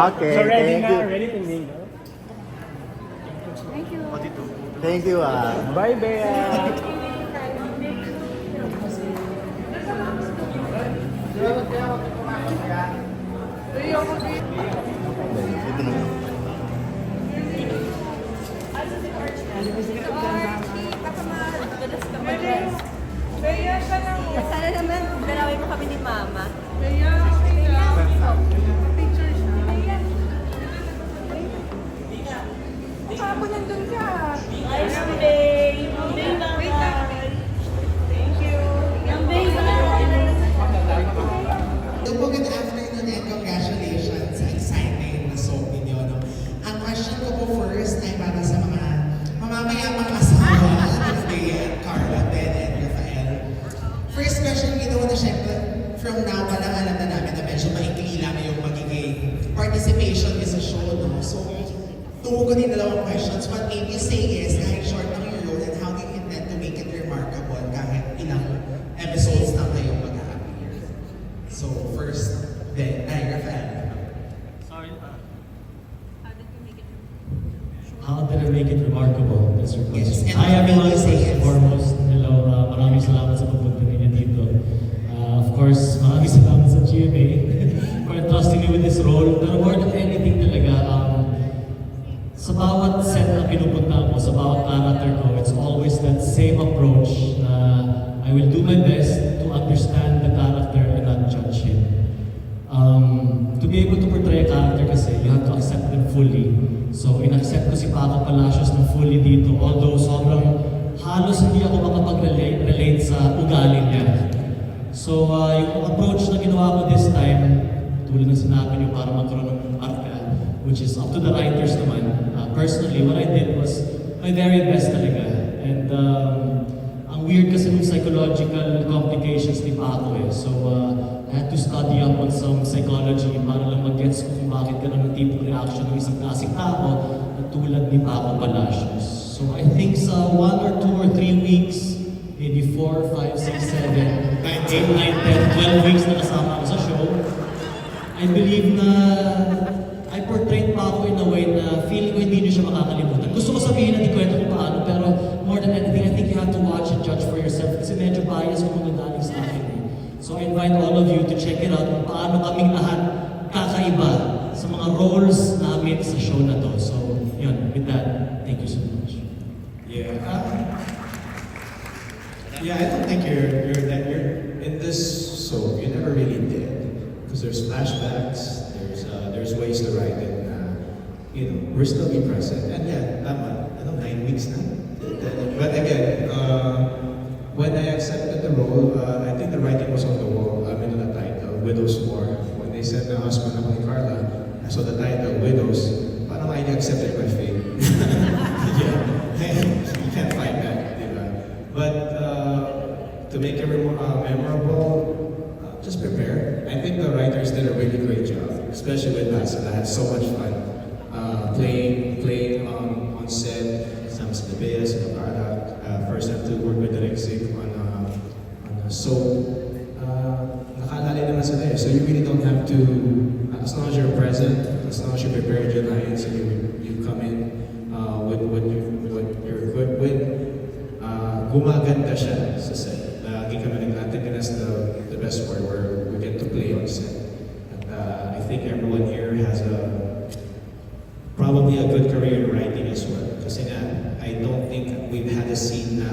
Okay, So ready thank na, you. ready to mingle. Thank you. Thank you. Bye, Bea. Dito na. Sana naman, dalawin mo kami ni Mama. Papo nandun ka. Ayos mo, babe. Babe, bye-bye. Thank you. Babe, bye. Hello, good afternoon and congratulations sa exciting na soap ninyo. No? Ang question ko po first ay para sa mga mamamayamang asawa ng Bea, Carla, Ben, and Rafael. First question, ginawa na syempre, from now pa lang alam na namin na medyo maikli lang yung magiging participation is a show. No? So, tuho ko din dalawang questions. What made you say is, kahit short lang yung role and how do you intend to make it remarkable kahit ilang episodes na kayo mag-a-appear? So first, then, Rafael. How did I make it remarkable? That's your Yes, question. and Hi everyone, what first made you say and yes? foremost. Hello, maraming salamat sa pagpunta ninyo dito. Of course, maraming salamat sa GMA for trusting me with this role. Pero more than anything talaga, sa bawat set na pinupunta mo, sa bawat character ko, it's always that same approach na I will do my best to understand the character and not judge him. To be able to portray a character kasi, you have to accept them fully. So, in-accept ko si Paco Palacios na fully dito, although sobrang halos hindi ako makapag-relate sa ugali niya. So, yung approach na ginawa ko this time, tulad ng sinabi niyo para magkaroon ng arca, which is up to the writers naman. Personally, what I did was my very best talaga. And ang weird kasi ng psychological complications ni Paco eh. So, I had to study up on some psychology para lang mag-gets ko kung bakit ganun ang tipong reaction ng isang klaseng tao na tulad ni Paco Palacios. So, I think sa 1 or 2 or 3 weeks, maybe 4, 5, 6, 7, 8, 9, 10, 12 weeks na kasama ako sa show, I believe na I portrayed Paco in a way na feeling ko hindi niyo siya makakalimutan. Gusto ko sabihin na di kwento kung paano, pero more than anything, I think you have to watch and judge for yourself kasi medyo bias kung magagaling sa akin eh. So I invite all of you to check it out kung paano kaming lahat kakaiba sa mga roles namin sa show na to. So, yun, with that, thank you so much. Yeah. Yeah, I don't think you're in this soap. You never really did because there's flashbacks. There's ways to write it. We're still be present. And yeah, tama. 9 weeks na. But again, when I accepted the role, I think the writing was on the wall. I mean, the title, Widow's War. When they said na husband ako ni Carla, I saw the title, Widows. Parang I accepted my fate. Yeah, you can't fight back, diba? But to make it memorable, just prepare. I think the writers did a really great job, especially with Hasan. I had so much fun playing on set. Some sa Bea, sa Carla. First time to work with Direk Sig on a soap. Nakaalala naman sila eh. So you really don't have to, as long as you're present, as long as you prepared your lines and you come in with what you're equipped with, gumaganda siya sa set. Lagi kami nag-attend, that's the best part where we get to play on set. And I think everyone here has probably a good career in writing as well. Kasi nga, I don't think we've had a scene na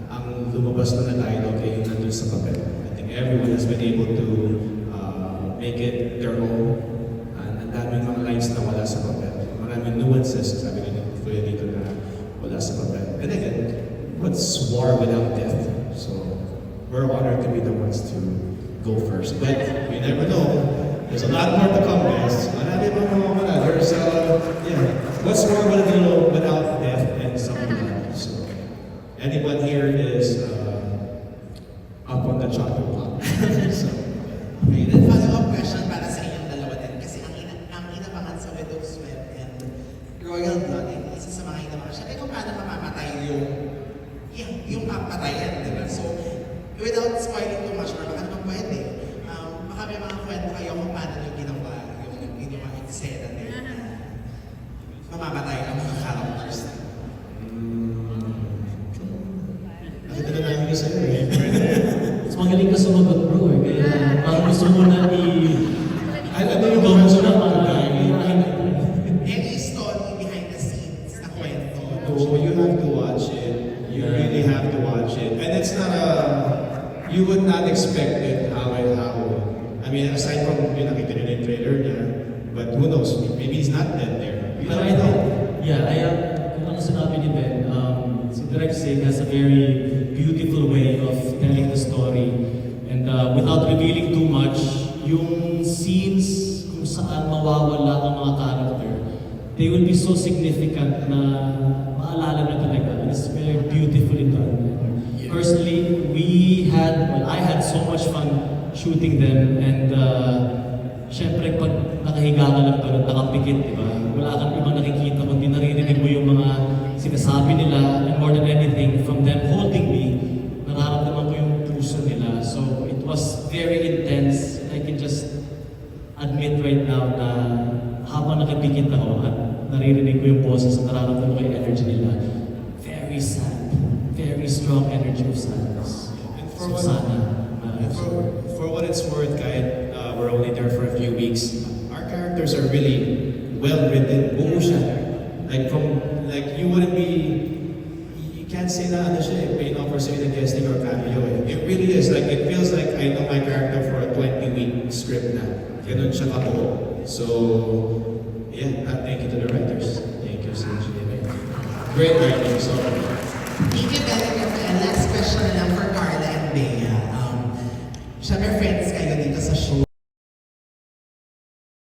ang lumabas na dialogue ay yung nandun sa papel. I think everyone has been able to make it their own. And ang daming mga lines na wala sa papel. Maraming nuances, sabi nga Kuya dito na wala sa papel. And again, what's war without death? So, we're honored to be the ones to go first. But we never know. There's a lot more to come, guys. Marami pa mga wala. There's, what's war without death and some blood? So, anyone here is up on the chocolate block. So, Okay, then follow-up question para sa inyong dalawa din. Kasi ang inabangan sa Widow's Web and Royal Blood, ay isa sa mga inabangan. Siyempre kung paano mamamatay yung papatayan, di ba? So, without spoiling too much, or baka naman pwede, baka may mga kwento kayo kung paano yung ginawa, yung eksena nila. sinabi ko sa'yo eh. Mas magaling ka sumagot bro eh. Kaya parang gusto mo na Ano yung Ikaw mo na Any story behind the scenes na kwento? So you have to watch it. You really have to watch it. And it's not you would not expect it how. I mean, aside from yung nakita nyo na yung trailer niya, but who knows, maybe he's not dead there. You Pero don't know. kung ano sinabi ni Ben, si Direct Sig has a very beautiful way of telling the story. And without revealing too much, yung scenes kung saan mawawala ang mga character, they will be so significant na maalala na talaga. It's very beautifully done. Personally, I had so much fun shooting them, and syempre pag nakahiga ka lang doon, nakapikit, di ba? Wala kang ibang nakikita kundi naririnig mo yung mga sinasabi nila, and more than anything, from them holding me, nararamdaman ko yung puso nila. So it was very intense. I can just admit right now na habang nakapikit ako at naririnig ko yung boses at nararamdaman ko yung energy nila, very sad, very strong energy of sadness. And So sana. for what it's worth, kahit we're only there for a few weeks, our characters are really well written. Buo siya. Like you wouldn't be, you can't say na ano siya, paying off for saying a guesting or cameo. It really is like, it feels like I know my character for a 20-week script na. Ganun siya kabuo. So, yeah, thank you to the writers. Thank you, CGMA. Great writing, so. Thank you, Bellingham. And last question na lang for Carla and Bea. Syempre friends kayo dito sa show.